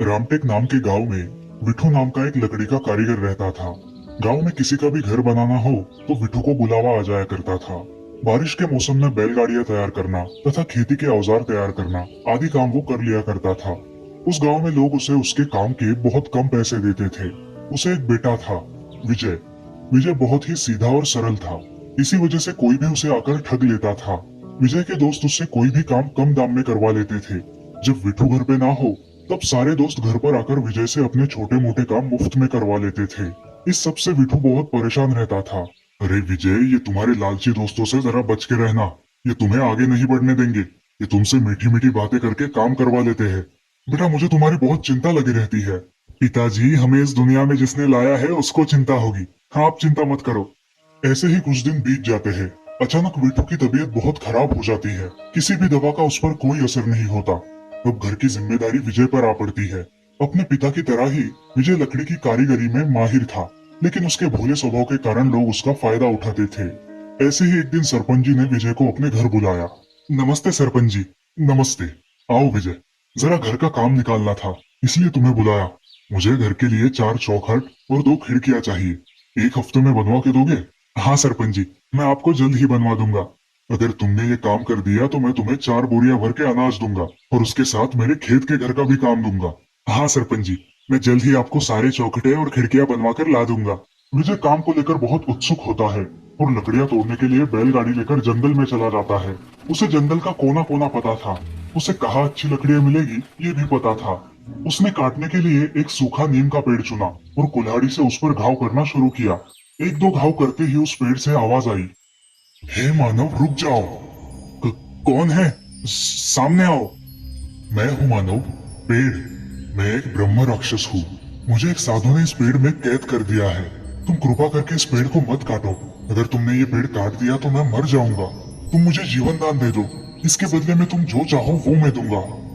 रामटेक नाम के गांव में विठू नाम का एक लकड़ी का कारीगर रहता था। गांव में किसी का भी घर बनाना हो तो विठू को बुलावा आ जाया करता था। बारिश के मौसम में बैलगाड़ियां तैयार करना तथा खेती के औजार तैयार करना आदि काम वो कर लिया करता था। उस गांव में लोग उसे उसके काम के बहुत कम पैसे देते थे। उसे एक बेटा था, विजय। विजय बहुत ही सीधा और सरल था। इसी वजह से कोई भी उसे आकर ठग लेता था। विजय के दोस्त उससे कोई भी काम कम दाम में करवा लेते थे। जब विठू घर पे ना हो तब सारे दोस्त घर पर आकर विजय से अपने छोटे मोटे काम मुफ्त में करवा लेते थे। इस सब से विठू बहुत परेशान रहता था। अरे विजय, ये तुम्हारे लालची दोस्तों से जरा बच के रहना। ये तुम्हें आगे नहीं बढ़ने देंगे। ये तुमसे मीठी मीठी बातें करके काम करवा लेते हैं। बेटा, मुझे तुम्हारी बहुत चिंता लगी रहती है। पिताजी, हमें इस दुनिया में जिसने लाया है उसको चिंता होगी। हाँ, आप चिंता मत करो। ऐसे ही कुछ दिन बीत जाते हैं। अचानक विठू की तबीयत बहुत खराब हो जाती है। किसी भी दवा का उस पर कोई असर नहीं होता। अब घर की जिम्मेदारी विजय पर आ पड़ती है। अपने पिता की तरह ही विजय लकड़ी की कारीगरी में माहिर था, लेकिन उसके भोले स्वभाव के कारण लोग उसका फायदा उठाते थे। ऐसे ही एक दिन सरपंच जी ने विजय को अपने घर बुलाया। नमस्ते सरपंच जी। नमस्ते। आओ विजय, जरा घर का काम निकालना था, इसलिए तुम्हें बुलाया। मुझे घर के लिए 4 चौखट और 2 खिड़कियां चाहिए। एक हफ्ते में बनवा के दोगे? हाँ सरपंच जी, मैं आपको जल्द ही बनवा दूंगा। अगर तुमने ये काम कर दिया तो मैं तुम्हें 4 बोरियां भर के अनाज दूंगा और उसके साथ मेरे खेत के घर का भी काम दूंगा। हाँ सरपंच जी, मैं जल्द ही आपको सारे चौखटे और खिड़कियां बनवा कर ला दूंगा। विजय काम को लेकर बहुत उत्सुक होता है और लकड़ियां तोड़ने के लिए बैलगाड़ी लेकर जंगल में चला जाता है। उसे जंगल का कोना कोना पता था। उसे कहाँ अच्छी लकड़ियां मिलेगी ये भी पता था। उसने काटने के लिए एक सूखा नीम का पेड़ चुना और कुल्हाड़ी से उस पर घाव करना शुरू किया। 1-2 घाव करते ही उस पेड़ से आवाज आई। हे मानव, रुक जाओ। क- कौन है? सामने आओ। मैं हूँ मानव, पेड़। मैं एक ब्रह्म राक्षस हूँ। मुझे एक साधु ने इस पेड़ में कैद कर दिया है। तुम कृपा करके इस पेड़ को मत काटो। अगर तुमने ये पेड़ काट दिया तो मैं मर जाऊंगा। तुम मुझे जीवन दान दे दो। इसके बदले में तुम जो चाहो वो मैं दूंगा।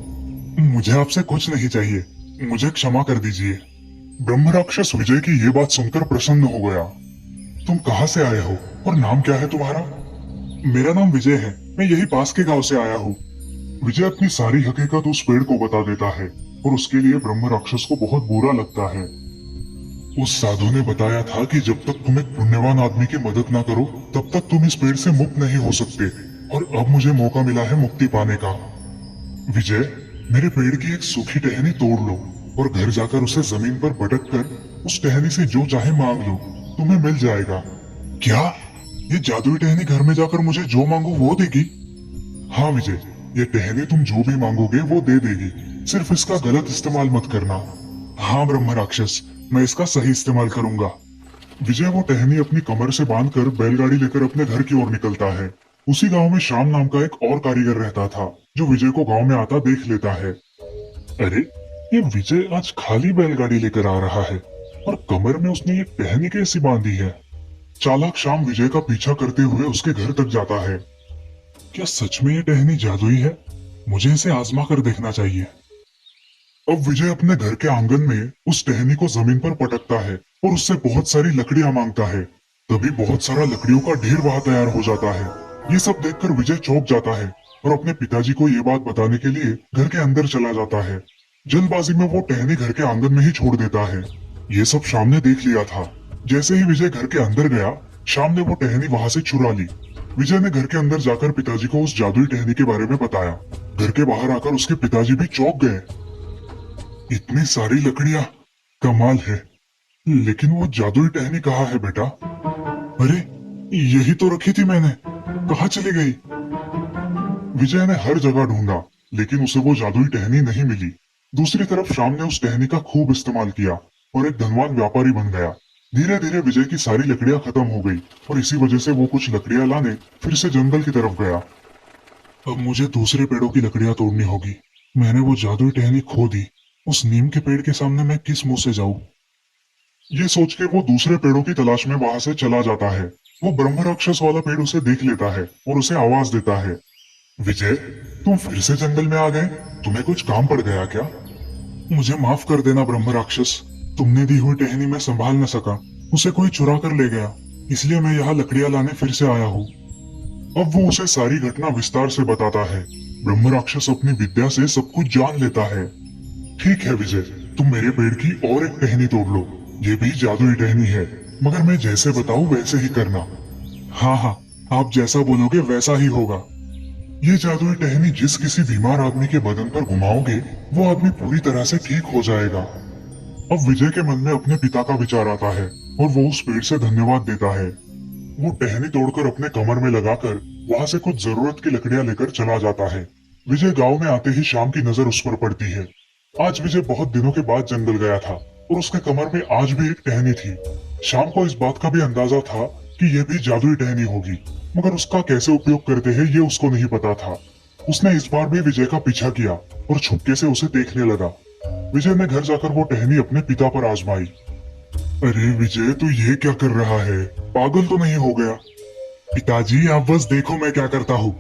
मुझे आपसे कुछ नहीं चाहिए, मुझे क्षमा कर दीजिए। ब्रह्म राक्षस विजय की ये बात सुनकर प्रसन्न हो गया। तुम कहाँ से आए हो और नाम क्या है तुम्हारा? मेरा नाम विजय है, मैं यही पास के गांव से आया हूँ। विजय अपनी सारी हकीकत उस पेड़ को बता देता है और उसके लिए ब्रह्म राक्षस को बहुत बुरा लगता है। उस साधु ने बताया था कि जब तक तुम एक पुण्यवान आदमी की मदद ना करो तब तक तुम इस पेड़ से मुक्त नहीं हो सकते, और अब मुझे मौका मिला है मुक्ति पाने का। विजय, मेरे पेड़ की एक सूखी टहनी तोड़ लो और घर जाकर उसे जमीन पर पटक कर उस टहनी से जो चाहे मांग लो, तुम्हें मिल जाएगा। क्या? ये जादुई टहनी घर में जाकर मुझे जो मांगू वो देगी? हाँ विजय, ये टहनी तुम जो भी मांगोगे वो दे देगी। सिर्फ इसका गलत इस्तेमाल मत करना। हाँ ब्रह्म राक्षस, मैं इसका सही इस्तेमाल करूंगा। विजय वो टहनी अपनी कमर से बांधकर बैलगाड़ी लेकर अपने घर की ओर निकलता है। उसी गांव में श्याम नाम का एक और कारीगर रहता था, जो विजय को गांव में आता देख लेता है। अरे, ये विजय आज खाली बैलगाड़ी लेकर आ रहा है और कमर में उसने ये टहनी कैसी बांधी है? चालाक श्याम विजय का पीछा करते हुए उसके घर तक जाता है। क्या सच में ये टहनी जादुई है? मुझे इसे आजमा कर देखना चाहिए। अब विजय अपने घर के आंगन में उस टहनी को जमीन पर पटकता है और उससे बहुत सारी लकड़ियां मांगता है। तभी बहुत सारा लकड़ियों का ढेर वहां तैयार हो जाता है। ये सब देखकर विजय चौंक जाता है और अपने पिताजी को ये बात बताने के लिए घर के अंदर चला जाता है। जल्दबाजी में वो टहनी घर के आंगन में ही छोड़ देता है। ये सब शाम ने देख लिया था। जैसे ही विजय घर के अंदर गया, शाम ने वो टहनी वहां से चुरा ली। विजय ने घर के अंदर जाकर पिताजी को उस जादुई टहनी के बारे में बताया। घर के बाहर आकर उसके पिताजी भी चौंक गए। इतनी सारी लकड़ियां, कमाल है। लेकिन वो जादुई टहनी कहाँ है बेटा? अरे, यही तो रखी थी मैंने, कहाँ चली गई? विजय ने हर जगह ढूंढा, लेकिन उसे वो जादुई टहनी नहीं मिली। दूसरी तरफ शाम ने उस टहनी का खूब इस्तेमाल किया और एक धनवान व्यापारी बन गया। धीरे धीरे विजय की सारी लकड़ियां खत्म हो गई और इसी वजह से वो कुछ लकड़ियां लाने फिर से जंगल की तरफ गया। अब मुझे दूसरे पेड़ों की लकड़ियां तोड़नी होगी। मैंने वो जादुई टहनी खो दी। उस नीम के पेड़ के सामने मैं किस मुंह से जाऊं? ये सोच के वो दूसरे पेड़ों की तलाश में वहां से चला जाता है। वो ब्रह्म राक्षस वाला पेड़ उसे देख लेता है और उसे आवाज देता है। विजय, तुम फिर से जंगल में आ गए? तुम्हें कुछ काम पड़ गया क्या? मुझे माफ कर देना ब्रह्म राक्षस। तुमने दी हुई टहनी मैं संभाल न सका, उसे कोई चुरा कर ले गया, इसलिए मैं यहाँ लकड़ियां लाने फिर से आया हूँ। अब वो उसे सारी घटना विस्तार से बताता है। ब्रह्म राक्षस अपनी विद्या से सब कुछ जान लेता है। ठीक है विजय, तुम मेरे पेड़ की और एक टहनी तोड़ लो। ये भी जादुई टहनी है, मगर मैं जैसे बताऊं वैसे ही करना। हाँ हाँ, आप जैसा बोलोगे वैसा ही होगा। ये जादुई टहनी जिस किसी बीमार आदमी के बदन पर घुमाओगे, वो आदमी पूरी तरह से ठीक हो जाएगा। अब विजय के मन में अपने पिता का विचार आता है और वो उस पेड़ से धन्यवाद देता है। वो टहनी तोड़कर अपने कमर में लगाकर वहां से कुछ जरूरत की लकड़ियां लेकर चला जाता है। विजय गांव में आते ही शाम की नजर उस पर पड़ती है। आज विजय बहुत दिनों के बाद जंगल गया था और उसके कमर में आज भी एक टहनी थी। शाम को इस बात का भी अंदाजा था कि यह भी जादुई टहनी होगी, मगर उसका कैसे उपयोग करते हैं ये उसको नहीं पता था। उसने इस बार भी विजय का पीछा किया और छुपके से उसे देखने लगा। विजय ने घर जाकर वो टहनी अपने पिता पर आजमाई। अरे विजय, तू ये क्या कर रहा है? पागल तो नहीं हो गया? पिताजी आप बस देखो मैं क्या करता हूँ।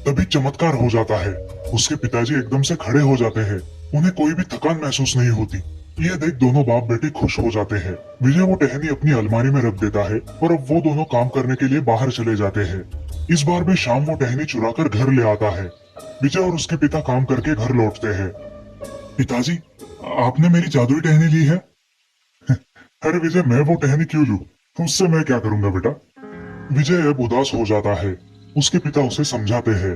तभी चमत्कार हो जाता है। उसके पिताजी एकदम से खड़े हो जाते हैं। उन्हें कोई भी थकान महसूस नहीं होती। ये देख दोनों बाप बेटे खुश हो जाते हैं। विजय वो टहनी अपनी अलमारी में रख देता है और अब वो दोनों काम करने के लिए बाहर चले जाते हैं। इस बार भी शाम वो टहनी चुराकर घर ले आता है। विजय और उसके पिता काम करके घर लौटते हैं। पिताजी, आपने मेरी जादुई टहनी ली है? अरे विजय, मैं वो टहनी क्यों लूं? उससे मैं क्या करूंगा बेटा? विजय अब उदास हो जाता है। उसके पिता उसे समझाते हैं।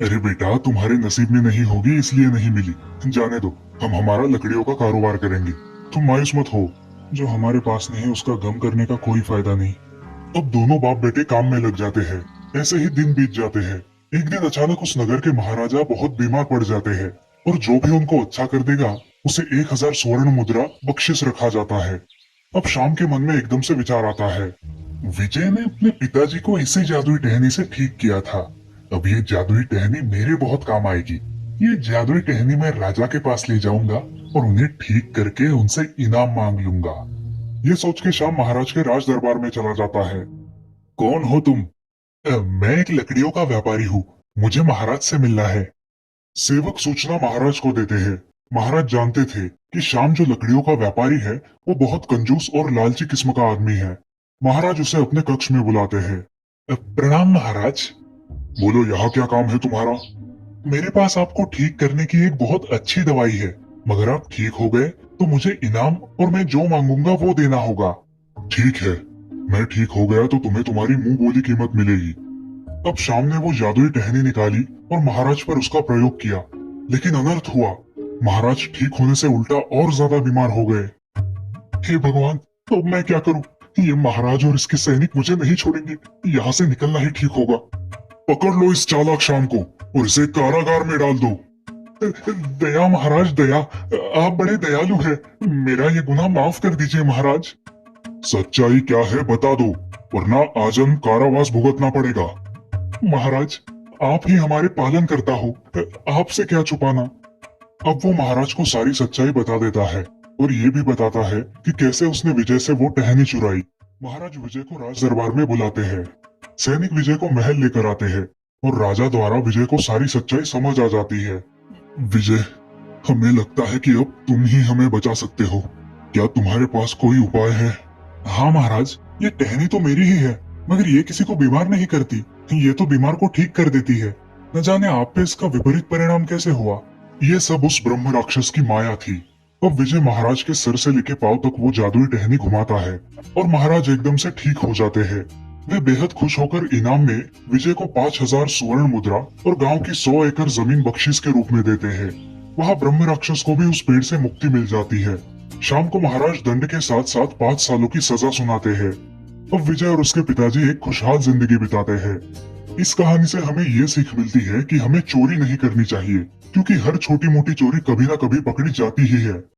अरे बेटा, तुम्हारे नसीब में नहीं होगी इसलिए नहीं मिली। जाने दो, हम हमारा लकड़ियों का कारोबार करेंगे। तुम मायूस मत हो। जो हमारे पास नहीं है उसका गम करने का कोई फायदा नहीं। अब दोनों बाप बेटे काम में लग जाते हैं। ऐसे ही दिन बीत जाते हैं। एक दिन अचानक उस नगर के महाराजा बहुत बीमार पड़ जाते हैं और जो भी उनको अच्छा कर देगा उसे 1000 स्वर्ण मुद्रा बख्शिश रखा जाता है। अब शाम के मन में एकदम से विचार आता है। विजय ने अपने पिताजी को इसी जादुई टहनी से ठीक किया था। अब ये जादुई टहनी मेरे बहुत काम आएगी। ये जादुई टहनी मैं राजा के पास ले जाऊंगा और उन्हें ठीक करके उनसे इनाम मांग लूंगा। ये सोच के शाम महाराज के राज दरबार में चला जाता है। कौन हो तुम? मैं एक लकड़ियों का व्यापारी हूँ। मुझे महाराज से मिलना है। सेवक सूचना महाराज को देते हैं। महाराज जानते थे कि श्याम जो लकड़ियों का व्यापारी है वो बहुत कंजूस और लालची किस्म का आदमी है। महाराज उसे अपने कक्ष में बुलाते हैं। प्रणाम महाराज। बोलो, यहाँ क्या काम है तुम्हारा? मेरे पास आपको ठीक करने की एक बहुत अच्छी दवाई है, मगर आप ठीक हो गए तो मुझे इनाम और मैं जो मांगूंगा वो देना होगा। ठीक है, मैं ठीक हो गया तो तुम्हें तुम्हारी मुंह बोली कीमत मिलेगी। अब शाम ने वो जादुई टहनी निकाली और महाराज पर उसका प्रयोग किया, लेकिन अनर्थ हुआ। महाराज ठीक होने से उल्टा और ज्यादा बीमार हो गए। हे भगवान, तो अब मैं क्या करूं? ये महाराज और इसके सैनिक मुझे नहीं छोड़ेंगे। यहाँ से निकलना ही ठीक होगा। पकड़ लो इस चालाक शाम को और इसे कारागार में डाल दो। दया महाराज, दया। आप बड़े दयालु हैं। मेरा ये गुनाह माफ कर दीजिए महाराज। सच्चाई क्या है बता दो, वरना आजन्म कारावास भुगतना पड़ेगा। महाराज, आप ही हमारे पालन करता हो, आपसे क्या छुपाना। अब वो महाराज को सारी सच्चाई बता देता है और ये भी बताता है कि कैसे उसने विजय से वो टहनी चुराई। महाराज विजय को राज दरबार में बुलाते हैं। सैनिक विजय को महल लेकर आते हैं और राजा द्वारा विजय को सारी सच्चाई समझ आ जाती है। विजय, हमें लगता है कि अब तुम ही हमें बचा सकते हो। क्या तुम्हारे पास कोई उपाय है? हाँ महाराज, ये टहनी तो मेरी ही है, मगर ये किसी को बीमार नहीं करती। ये तो बीमार को ठीक कर देती है। न जाने आप पे इसका विपरीत परिणाम कैसे हुआ। ये सब उस ब्रह्म राक्षस की माया थी। अब विजय महाराज के सिर से लेके पांव तक वो जादुई टहनी घुमाता है और महाराज एकदम से ठीक हो जाते हैं। वे बेहद खुश होकर इनाम में विजय को 5000 स्वर्ण मुद्रा और गांव की 100 एकड़ जमीन बख्शीश के रूप में देते हैं। वहां ब्रह्म राक्षस को भी उस पेड़ से मुक्ति मिल जाती है। शाम को महाराज दंड के साथ साथ 5 सालों की सजा सुनाते हैं। अब विजय और उसके पिताजी एक खुशहाल जिंदगी बिताते हैं। इस कहानी से हमें ये सीख मिलती है कि हमें चोरी नहीं करनी चाहिए, क्योंकि हर छोटी मोटी चोरी कभी ना कभी पकड़ी जाती ही है।